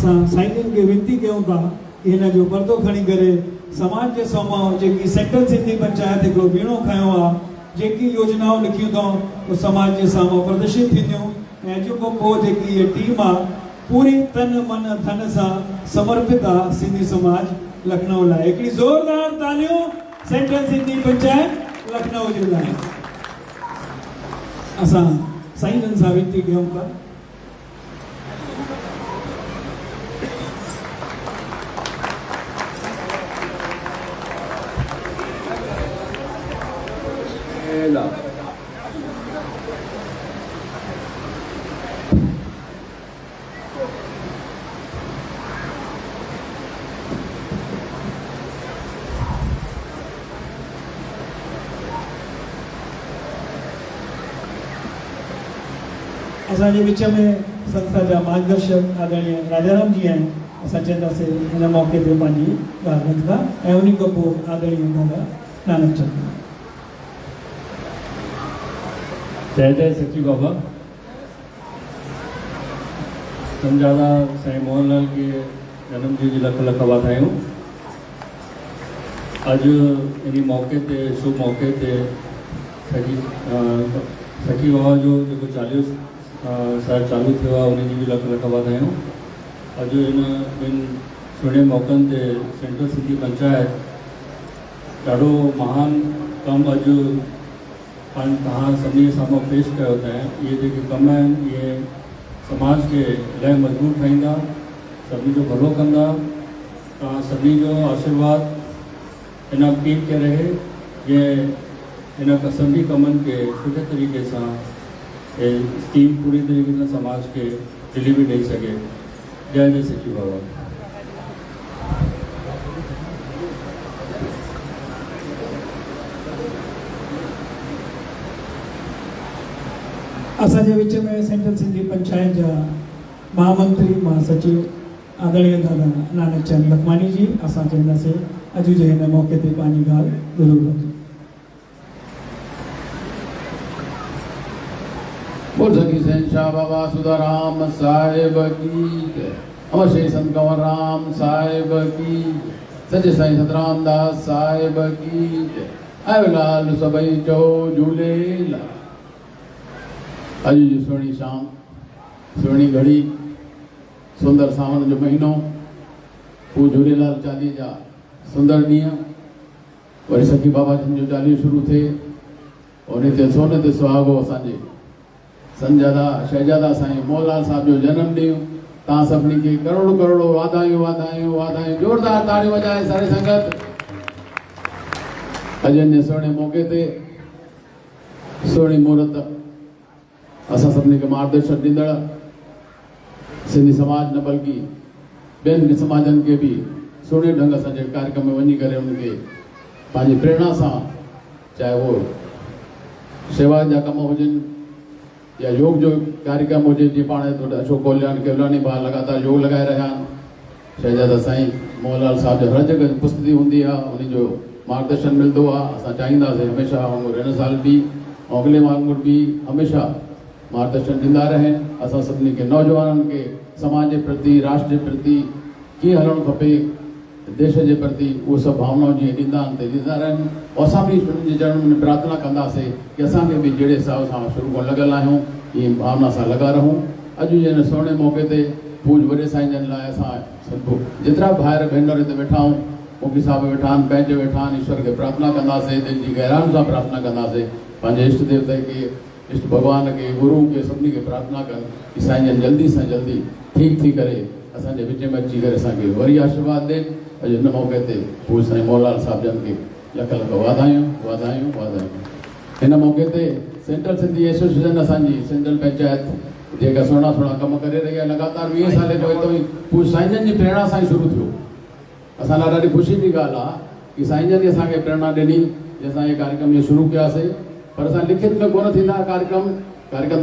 असां साईंजन खे वेनती कयूं था कि हिन जो पर्दो खणी करे समाज जे साम्हूं जेकी सेंट्रल सिंधी पंचायत हिकिड़ो बीणो खयो आहे, जेकी योजनाऊं लिखियूं अथऊं उहे समाज जे साम्हूं प्रदर्शित थींदियूं ऐं जेको पोइ जेकी इहा टीम आहे पूरी तन मन धन सां समर्पित आहे सिंधी समाज लखनऊ लाइ। हिकिड़ी ज़ोरदार तालियूं सेंट्रल सिंधी पंचायत लखनऊ जे लाइ। असां साईंजन सां वेनती कयूं था असांजे विच में संस्था जा मार्गदर्शक आदरणीय राजाराम जी आहिनि। असां चवंदासीं हिन मौक़े ते पंहिंजी ॻाल्हि रखंदा ऐं उन खां पोइ आदरणीय दादा नानक चंद। जय जय सची बाबा। समझादा साईं मोहनलाल के जन्म ॾींहं जी लख लख वाधायूं। अॼु इन मौक़े ते शुभ मौक़े ते सखी बाबा जो जेको 40 साल चालू थियो आहे उन जी बि लख लख वाधायूं। अॼु इन सुहिणे मौक़नि ते सेंट्रल सिंधी पंचायत ॾाढो महान कमु अॼु तव्हां सभिनी जे साम्हूं पेश कयो अथव। इहे जेके कम आहिनि इहे समाज खे इलाही मज़बूत ठाहींदा, सभिनी जो भलो कंदा। तव्हां सभिनी जो आशीर्वाद इन टीम खे रहे जंहिं इन सभिनी कमनि खे सुठे तरीक़े सां टीम पूरी तरीक़े सां समाज के डिलीवरी ॾेई सघे। जय जय सची बाबा। असांजे विच में सेंट्रल सिंधी पंचायत जा महामंत्री महासचिव आदरणीय दादा नानक चंद लखमानी जी असां चवंदासीं अॼु जे हिन मौक़े ते पंहिंजी ॻाल्हि ज़रूरु रखो। बोल सकी शहंशाह बाबा सुधाराम साहिब की जय। अमर श्री संत कंवर राम साहिब की जय। सच्चे साईं सतराम दास साहिब की जय। आयो लाल सभई चओ झूलेलाल। अॼु जी सुहिणी शाम, सुहिणी घड़ी, सुंदर सावन जो महीनो, हू झूलेलाल चालीहे जा सुंदर ॾींहं, वरी सखी बाबा जन जो चालीहो शुरू थिए। उन ते सोने ते सुहागो असांजे संजादा शहजादा साईं मोहनलाल साहब जो जन्म ॾींहुं। तव्हां सभिनी खे करोड़ो करोड़ो वाधायूं वाधायूं वाधायूं। ज़ोरदार ताड़ियूं वॼाए सारी संगत। अॼु जे सुहिणे मौक़े ते सुहिणी मुहूर्त असां सभिनी खे मार्गदर्शन ॾींदड़ सिंधी समाज न बल्कि ॿियनि समाजनि खे बि सुहिणे ढंग सां जे कार्यक्रम में वञी करे उनखे पंहिंजी प्रेरणा सां, चाहे उहो शेवा जा कम हुजनि या योग जो कार्यक्रम हुजे, जीअं पाण अशोक कोल्याण केवलानी भाउ लगातार योग लॻाए रहिया आहिनि। शहजादा साईं मोहनलाल साहब जो हर जगह उपस्थिति हूंदी आहे, उन जो मार्गदर्शन मिलंदो आहे। असां चाहींदासीं हमेशह वांगुरु हिन साल बि ऐं अॻिले वांगुरु बि हमेशह मार्गदर्शन ॾींदा रहें। असां सभिनी खे नौजवाननि खे समाज जे प्रति, राष्ट्र जे प्रति कीअं हलणु खपे, देश जे प्रति उहे सभु भावनाऊं जीअं ॾींदा आहिनि त ॾींदा रहनि। असां बि उन्हनि जे चरणनि में प्रार्थना कंदासीं कि असांखे बि जहिड़े हिसाब सां शुरू खां लॻल आहियूं इहे भावना सां लॻा रहूं। अॼु जे हिन सुहिणे मौक़े ते पूज वॾे साईं जन लाइ असां सभु जेतिरा भाइर भेनर हिते वेठा आहियूं, मुखी साहिब वेठा आहिनि, पंहिंजे वेठा आहिनि, ईश्वर खे प्रार्थना कंदासीं, दिलि जी गहराइयुनि सां प्रार्थना कंदासीं। पंहिंजे इष्ट देवता खे, इष्ट भॻवान खे, गुरू खे, सभिनी खे प्रार्थना कनि कि साईं जन जल्दी सां जल्दी ठीकु थी करे असांजे विच में अची करे असांखे वरी आशीर्वाद ॾियनि। अॼु हिन मौक़े ते पूज साईं मोहनलाल साहब जन खे लख लख वाधायूं वाधायूं वाधायूं। हिन मौक़े ते सेंट्रल सिंधी एसोसिएशन असांजी सेंट्रल पंचायत जेका सुहिणा सुहिणा कम करे रही आहे, लगातार 20 साल खां हितां ई पूज साईं जन जी प्रेरणा सां ई शुरू थियो। असां लाइ ॾाढी ख़ुशी जी ॻाल्हि आहे कि साईं जन असांखे प्रेरणा ॾिनी, जंहिंसां इहे कार्यक्रम इहे शुरू कयासीं। पर असां लिखित में कोन थींदा कार्यक्रम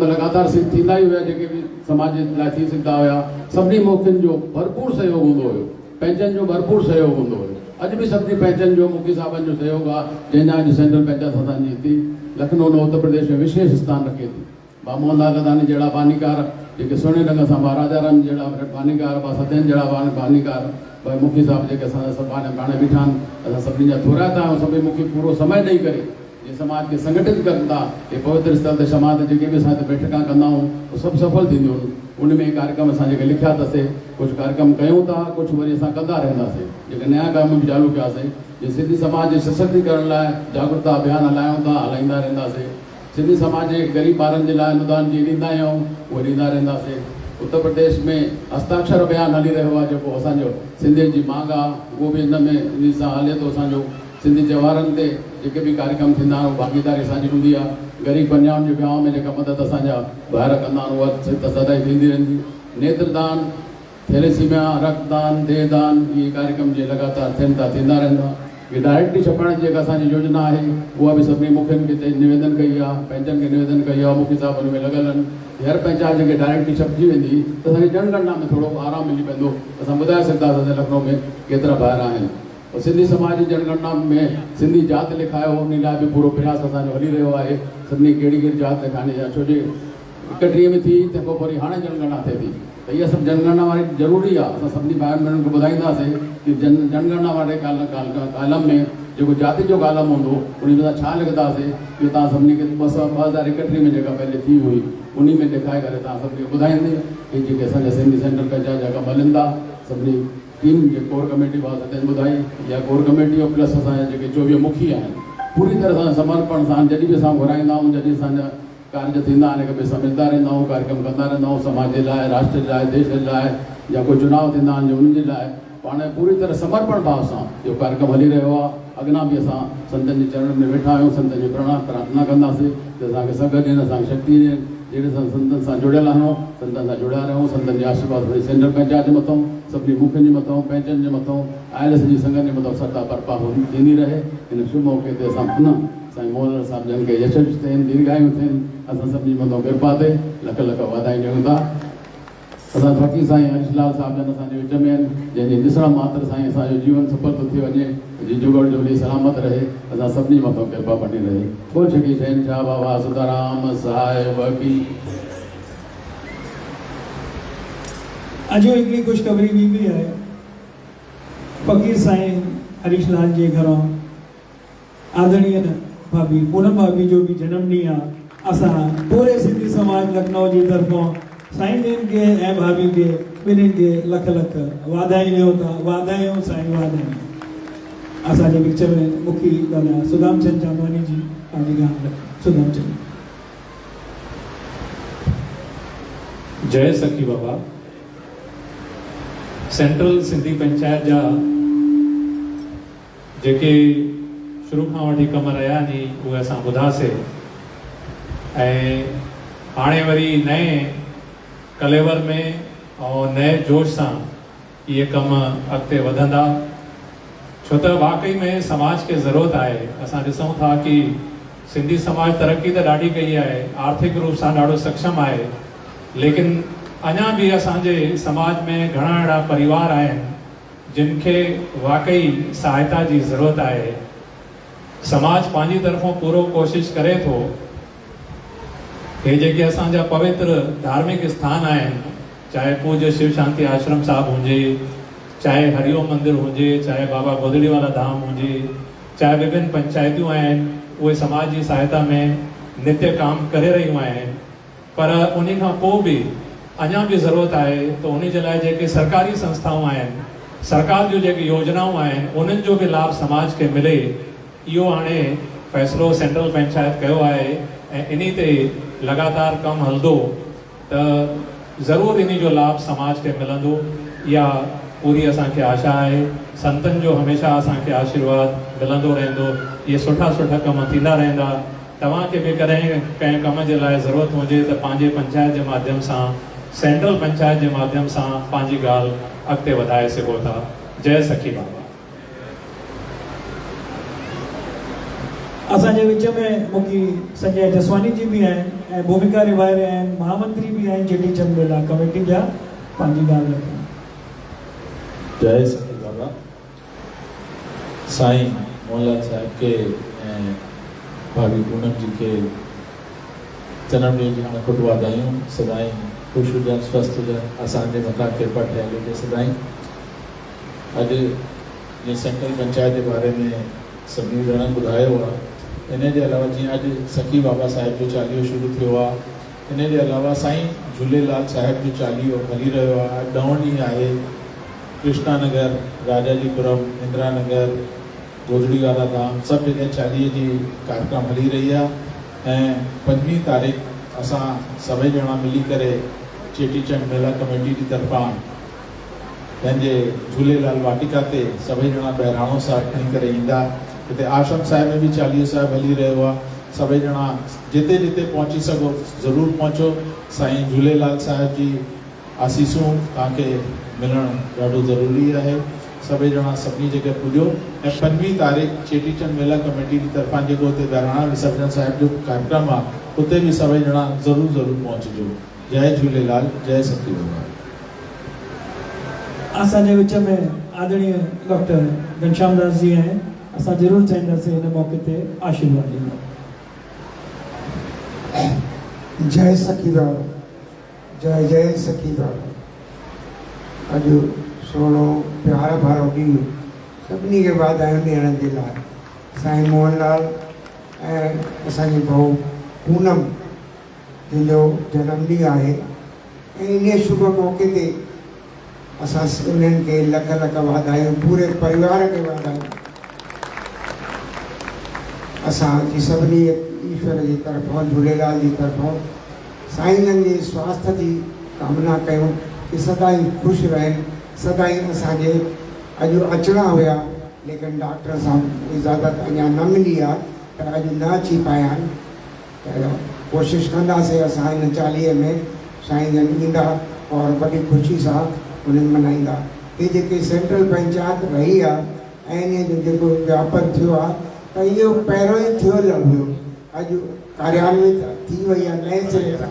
त लगातार थींदा ई हुआ, जेके बि समाज जे लाइ थी सघंदा हुआ। सभिनी मौक़नि जो भरपूर सहयोग हूंदो हुयो, पंहिंजनि जो भरपूर सहयोग हूंदो हुयो। अॼु बि सभिनी पंहिंजनि जो, मुखी साहबनि जो सहयोग आहे, जंहिंजा अॼु सेंट्रल पंचायत असांजी हिते लखनऊ में उत्तर प्रदेश में विशेष स्थान रखे थी। मोहनलाल गदानी जहिड़ा बानीकार जेके सुहिणे ढंग सां महाराजा राम जहिड़ा बानीकार सत्यन जहिड़ा बानीकार भाई मुखी साहब जेके असां सभु पाणे बीठा आहिनि, असां सभिनी जा थोराता आहियूं। सभई मूंखे पूरो समय ॾेई करे ये समाज खे संगठित कनि था। ये पवित्र स्थल ते समाज जेके बि असां हिते बैठकां कंदा आहियूं उहे सभु सफल थींदियूं आहिनि। उनमें कार्यक्रम असां जेके लिखिया अथसीं, कुझु कार्यक्रम कयूं था, कुझु वरी असां कंदा रहंदासीं। जेके नया कम बि चालू कयासीं, जे सिंधी समाज जे सशक्तिकरण लाइ जागरूकता अभियान हलायूं था, हलाईंदा रहंदासीं। सिंधी समाज जे ग़रीब ॿारनि जे लाइ अनुदान जी ॾींदा आहियूं, उहे ॾींदा रहंदासीं। उत्तर प्रदेश में हस्ताक्षर अभियान हली रहियो आहे, जेको असांजो सिंधियुनि जी मांग आहे, उहो बि इन में इन सां हले थो। असांजो सिंधी त्योहारनि ते जेके बि कार्यक्रम थींदा आहिनि, भागीदारी असांजी हूंदी आहे। ग़रीब कन्याउनि जे विहांउ में जेका मदद असांजा ॿाहिरि कंदा आहिनि, उहा सदाई थींदी रहंदी। नेत्रदान, थैलेसीमिया, रक्तदान, देहदान, इहे कार्यक्रम जे लगातार थियनि था, थींदा रहंदा। ये डायरेक्टली छपण जी जेका असांजी योजना आहे, उहा बि सभिनी मुखियुनि खे निवेदन कई आहे, पंहिंजनि खे निवेदन कई आहे। मुखी साहब हुन में लॻल आहिनि। हर पंचायत जेके डायरेक्टली छपजी वेंदी त असांखे जनगणना में थोरो आराम मिली पवंदो। असां ॿुधाए सघंदासीं लखनऊ में केतिरा ॿाहिरि आहिनि। और सिंधी समाज जी जनगणना में सिंधी जात लिखायो, उन लाइ बि पूरो प्रयास असांजो हली रहियो आहे। सभिनी कहिड़ी कहिड़ी जात लिखाइणी आहे, छो जे 31 में थी त पोइ वरी हाणे जनगणना थिए थी, त इहा सभु जनगणना वारी ज़रूरी आहे। असां सभिनी भाइरनि भेनरुनि खे ॿुधाईंदासीं कि जनगणना वारे कालम में जेको जाति जो कालम हूंदो, उन में छा लिखंदासीं कि तव्हां सभिनी खे 2031 में जेका पहले थी हुई, उन में ॾेखारे करे तव्हां सभिनी खे ॿुधाईंदी कि जेके असांजा सिंधी सेंट्रल पंचायत जा कम हलनि था। सभिनी टीम जे कोर कमेटी भाउ सत्यन ॿुधाई, या कोर कमेटी जो प्लस असांजा जेके 24 मुखी आहिनि, पूरी तरह सां समर्पण सां जॾहिं बि असां घुराईंदा आहियूं, जॾहिं असांजा कार्य थींदा आहिनि, हिक ॿिए सां मिलंदा रहंदा आहियूं, कार्यक्रम कंदा रहंदा आहियूं, समाज जे लाइ, राष्ट्र जे लाइ, देश जे लाइ, या कोई चुनाव थींदा आहिनि उन्हनि जे लाइ पाण पूरी तरह समर्पण भाव सां इहो कार्यक्रम हली रहियो आहे। अॻियां बि असां संतनि जे चरणनि में वेठा आहियूं, संतनि जी प्रार्थना कंदासीं त असांखे सघ ॾियनि, असांखे शक्ति ॾियनि। जहिड़े असां संतनि सां जुड़ियल आहियूं, संतनि सां जुड़िया रहूं। संतनि जे आशीर्वाद वरी सेंट्रल पंचायत जे मथां, सभिनी मुखियुनि जे मथां, पंचनि जे मथां, आयल सॼी संगत जे मथां सदा बर्पा थींदी रहे। इन शुभ मौक़े ते असां पुनः साईं मोहन साहिब जन खे यशस्वी थियनि, दीर्घायु थियनि, असां सभिनी मथां कृपा थिए। लख लख वाधायूं ॾियूं था। असां फ़क़ीर साईं हरीशलाल साहिब जन असांजे विच में आहिनि, जंहिंजे ॾिसण मात्र साईं असांजो जीवन सफल थो थी वञे, जी जुगड़ जोड़ी सलामत रहे, असां सभिनी मथां कृपा बनी रहे। बोल सघी शहंशाह बाबा सुदाराम साहिब की। अॼु हिकिड़ी ख़ुशख़बरी ॿी बि आहे। फ़क़ीर साईं हरीशलाल जे घरों आदरणीय भाभी पूनम भाभी जो भी जन्मॾींहुं आहे। असां पूरे सिंधी समाज लखनऊ जी तरफ़ों साईं जन के ऐं भाभी के ॿिन्हिनि खे लख लख वाधायूं ॾियूं था। वाधायूं साईं, वाधायूं। असांजे विच में मुखी दादा सुदामचंद चांदवानी जी पंहिंजी ॻाल्हि। सुदामचंद। जय सखी बाबा। सेंट्रल सिंधी पंचायत जा जेके शुरू खां वठी कम रहिया नी, उहे असां ॿुधासीं। ऐं हाणे वरी नए कलेवर में और नए जोश सां इहे कम अॻिते वधंदा, छो त वाकई में समाज खे ज़रूरत आहे। असां ॾिसूं था कि सिंधी समाज तरक़ी त ॾाढी कई आहे, आर्थिक रूप सां ॾाढो सक्षम आहे, लेकिन अञा बि असांजे समाज में घणा अहिड़ा परिवार आहिनि जिन खे वाकई सहायता जी ज़रूरत आहे। समाज पंहिंजी तरफ़ों पूरो कोशिश करे थो। हे जेके असांजा पवित्र धार्मिक स्थान आहिनि, चाहे पूज्य शिव शांति आश्रम साहिब हुजे, चाहे हरिओम मंदिर हुजे, चाहे बाबा गोदड़ी वाला धाम हुजे, चाहे विभिन्न पंचायतूं आहिनि, उहे समाज जी सहायता में नित्य काम करे रहियूं आहिनि। पर उन खां पोइ बि अञा भी ज़रूरत आहे, तो उन जे लाइ जेके सरकारी संस्थाऊं आहिनि, सरकार जो जेके योजनाऊं आहिनि, उन्हनि जो भी लाभ समाज के मिले, इहो हाणे फ़ैसिलो सेंट्रल पंचायत कयो आहे। ऐं इन ते लगातार कम हलंदो त ज़रूर इन जो लाभ समाज के मिलंदो, इहा पूरी असांखे आशा आहे। संतन जो हमेशा असांखे आशीर्वाद मिलंदो रहंदो। ये सुठा सुठा कम थींदा रहंदा। तव्हांखे भी कॾहिं कंहिं कम जे लाइ ज़रूरत हुजे त पंहिंजे पंचायत जे माध्यम सां, सेंट्रल पंचायत जे माध्यम सां पंहिंजी ॻाल्हि अॻिते वधाए सघो था। जय सखी बाबा। असांजे विच में मुखी संजय जसवानी जी भी आहिनि ऐं भूमिका निभाए रहिया आहिनि। महामंत्री भी आहिनि चेटीचंद मेला कमेटी जा, पंहिंजी ॻाल्हि रखनि। जय सखी बाबा। साईं मोहनलाल साहिब के भाभी पूनम जी के जनम ॾींहं जी हाणे ख़ुदि वाधायूं। सदाईं ख़ुशि हुजनि, स्वस्थ हुजनि, असांजे मथां किरपा ठहियल हुजे सदाईं। अॼु जीअं सेंट्रल पंचायत जे बारे में सभिनी ॼणनि ॿुधायो आहे, इन जे अलावा जीअं अॼु सखी बाबा साहिब जो चालीहो शुरू थियो आहे, इन जे अलावा साईं झूलेलाल साहिब जो चालीहो हली रहियो आहे। 9 ॾींहं आहे। कृष्णा नगर, राजाजीपुरम, इंदिरा नगर, गोजड़ी वाला धाम सभु जॻह चालीहे जी कार्यक्रम हली रही आहे। ऐं 5 तारीख़ असां सभई ॼणा मिली करे चेटीचंड मेला कमेटी जी तरफ़ां पंहिंजे झूलेलाल वाटिका ते सभई ॼणा बहिराणो साहिब खणी करे ईंदा। हिते आश्रम साहिब में बि चालीहो साहिब हली रहियो आहे। सभई ॼणा जिते जिते पहुची सघो ज़रूरु पहुचो। साईं झूलेलाल साहिब जी आसीसूं तव्हांखे मिलणु ॾाढो ज़रूरी आहे। सभई ॼणा सभिनी जॻह पुॼो ऐं 5 तारीख़ चेटीचंड मेला कमेटी जी तरफ़ां जेको हुते बहिराणा विसर्जन साहिब जो कार्यक्रम आहे, उते बि सभई ॼणा ज़रूरु ज़रूरु पहुचिजो। जय झूलेलाल, जय सती बाबा। असांजे विच में आदरणीय डॉक्टर घनश्याम दास जी आहिनि। असां ज़रूरु चाहींदासीं हिन मौक़े ते आशीर्वाद ॾींदा। जय सखी बाबा, जय जय सखी बाबा। अॼु सोनो प्यार भरो ॾींहुं सभिनी खे वाधायूं ॾियण जे लाइ साईं मोहनलाल ऐं असांजी भाऊ पूनम जंहिंजो जनमॾींहुं आहे। ऐं इन शुभ मौक़े ते असां उन्हनि खे लख लख वाधायूं, पूरे परिवार खे वाधायूं। असांजी सभिनी ईश्वर जी तरफ़ां, झूलेलाल जी तरफ़ां साईंजन जे स्वास्थ्य जी कामना कयूं कि सदाईं ख़ुशि रहनि। सदाईं असांजे अॼु अचणा हुया, लेकिन डॉक्टर सां इजाज़त अञा न मिली आहे त अॼु न अची पाया आहिनि। त कोशिशि कंदासीं असां हिन चालीहे में साईं जन ईंदा और वॾी ख़ुशी सां उन्हनि मल्हाईंदा। हे जेके सेंट्रल पंचायत रही आहे ऐं इन जो जेको व्यापक थियो आहे त इहो पहिरियों ई थियल हुयो, अॼु कार्यान्वित थी वई आहे नए सिरे सां।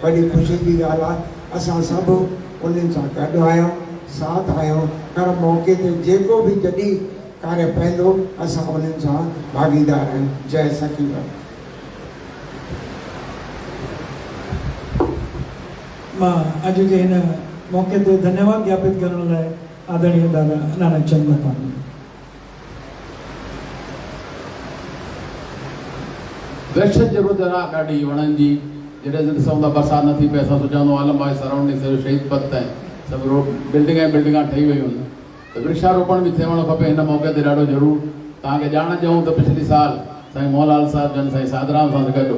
वॾी ख़ुशी जी ॻाल्हि आहे। असां सभु उन्हनि सां गॾु आहियूं, साथ आहियूं। हर मौक़े ते जेको बि जॾहिं कार्य पवंदो असां उन्हनि सां भागीदार आहियूं। जय सखी बाबा। मां अॼु जे हिन मौक़े ते धन्यवाद ज्ञापित करण लाइ आदरणीय दादा नानक चंद मतानी। वृक्ष जी ज़रूरत आहे ॾाढी वणनि जी। जॾहिं ॾिसूं था बरसाति नथी पए, असां सोचंदो आलमबाग सराउंडिंग सॼो शहीद पथ ताईं सभु रोड बिल्डिंगा ठही वियूं आहिनि। त वृक्षारोपण बि थियणु खपे हिन मौक़े ते ॾाढो ज़रूरु। तव्हांखे ॼाण ॾियूं त पिछली साल साईं मोहनलाल साहिब जन साईं साधराम सां गॾु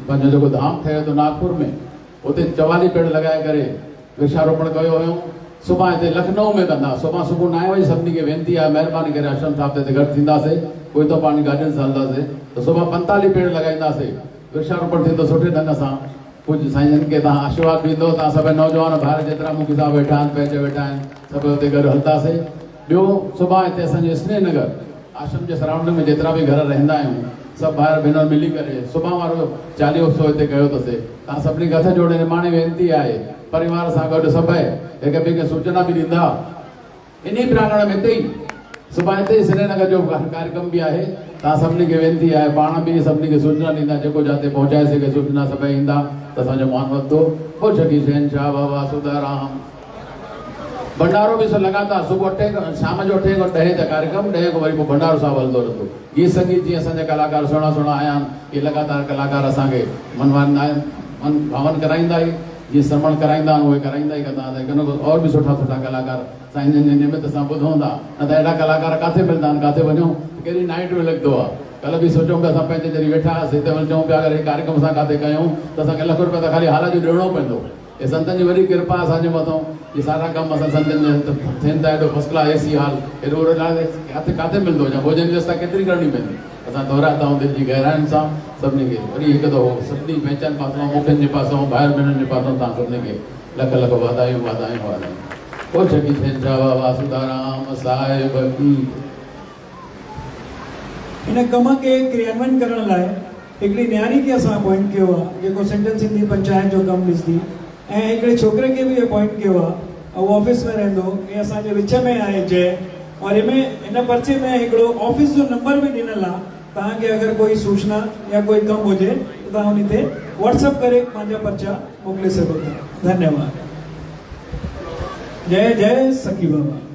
पंहिंजो जेको धाम ठहियो थो नागपुर में, उते 44 पेड़ लॻाए करे वृक्षारोपण कयो हुयो। सुभाणे हिते लखनऊ में कंदा। सुभाणे सुबुह 9 बजे सभिनी खे वेनिती आहे, महिरबानी करे आश्रम साहिब ते गॾु थींदासीं, कोई तो पाणी गाॾियुनि सां हलंदासीं। त सुभाणे 45 पेड़ लॻाईंदासीं, वृक्षारोपण थींदो सुठे ढंग सां। कुझु साईं खे तव्हां आशीर्वाद ॾींदो। तव्हां सभई नौजवान ॿार जेतिरा मूंखे सां वेठा आहिनि, पंहिंजे वेठा आहिनि, सभु हुते गॾु हलंदासीं। ॿियो सुभाणे हिते असांजे स्नेह नगर आश्रम जे सराउंडिंग में जेतिरा बि घर रहंदा आहियूं, सभु भाउर भेनर मिली करे सुभाणे वारो चालीहो उत्सव हिते कयो अथसीं। तव्हां सभिनी खे हथ जोड़े निमाणे वेनिती आहे, परिवार सां गॾु सभई हिक ॿिए खे सूचना बि ॾींदा। इन ई प्रांगण में हिते ई सुभाणे हिते ई श्रीनगर जो कार्यक्रम बि आहे। तव्हां सभिनी खे वेनिती आहे, पाण बि सभिनी खे सूचना ॾींदा, जेको जिते पहुचाए सघे सूचना सभई ईंदा त असांजो मान वधंदो। पोइ छकी शहनशाह बाबा सुदाराम भंडारो बि लॻातार सुबुह 8 शाम जो 8 खां 10 तक कार्यक्रम, 10 खां वरी पोइ भंडारो साहिबु हलंदो रहंदो। गीत संगीत जीअं असांजा कलाकार सुहिणा सुहिणा आया आहिनि, इहे लॻातार कलाकार असांखे मन भावन कराईंदा ई, जीअं श्रवण कराईंदा आहिनि उहे कराईंदा ई कंदा। और बि सुठा सुठा कलाकार साईं जन जे निमित सां ॿुधूं था। न त अहिड़ा कलाकार किथे मिलंदा आहिनि, किथे वञूं कहिड़ी नाइट में लॻंदो आहे। कल्ह बि सोचूं पिया असां पंहिंजे जॾहिं वेठा हुआसीं त वरी चऊं पिया अगरि हे कार्यक्रम असां किथे कयूं त असांखे ₹1 लाख त ख़ाली हाल जो ॾियणो पवंदो। हे संतनि जी वॾी कृपा असांजे मथां, इहे सारा कम असां संतनि जे थियनि था। एॾो फर्स्ट क्लास AC हाल हेॾो किथे किथे मिलंदो, या भोजन जी व्यवस्था केतिरी करणी पवंदी। असां दोहराईंदा आहियूं दिलि जी गहराइनि सां सभिनी खे। वरी हिकु दफ़ो सभिनी पंहिंजनि पासो, मुखियुनि जे पासो, भाइर भेनरुनि जे पासो तव्हां सभिनी खे लख लख वाधायूं वाधायूं वाधायूं। पोइ छकी शहनशाह बाबा सुदाराम साहिब की। इन कम खे क्रियान्वयन करण लाइ हिकिड़ी न्यारी खे असां अपॉइंट कयो आहे, जेको सेंट्रल सिंधी पंचायत जो कमु ॾिसंदी, ऐं हिकिड़े छोकिरे खे बि अपॉइंट कयो आहे। उहो ऑफिस में रहंदो, हे असांजे विच में आहे जय। और हिन पर्चे में हिकिड़ो ऑफिस जो नंबर बि ॾिनल आहे। तव्हांखे अगरि कोई सूचना या कोई कमु हुजे त तव्हां उन ते व्हाट्सएप करे पंहिंजा पर्चा मोकिले सघो था। धन्यवाद। जय जय सखी बाबा।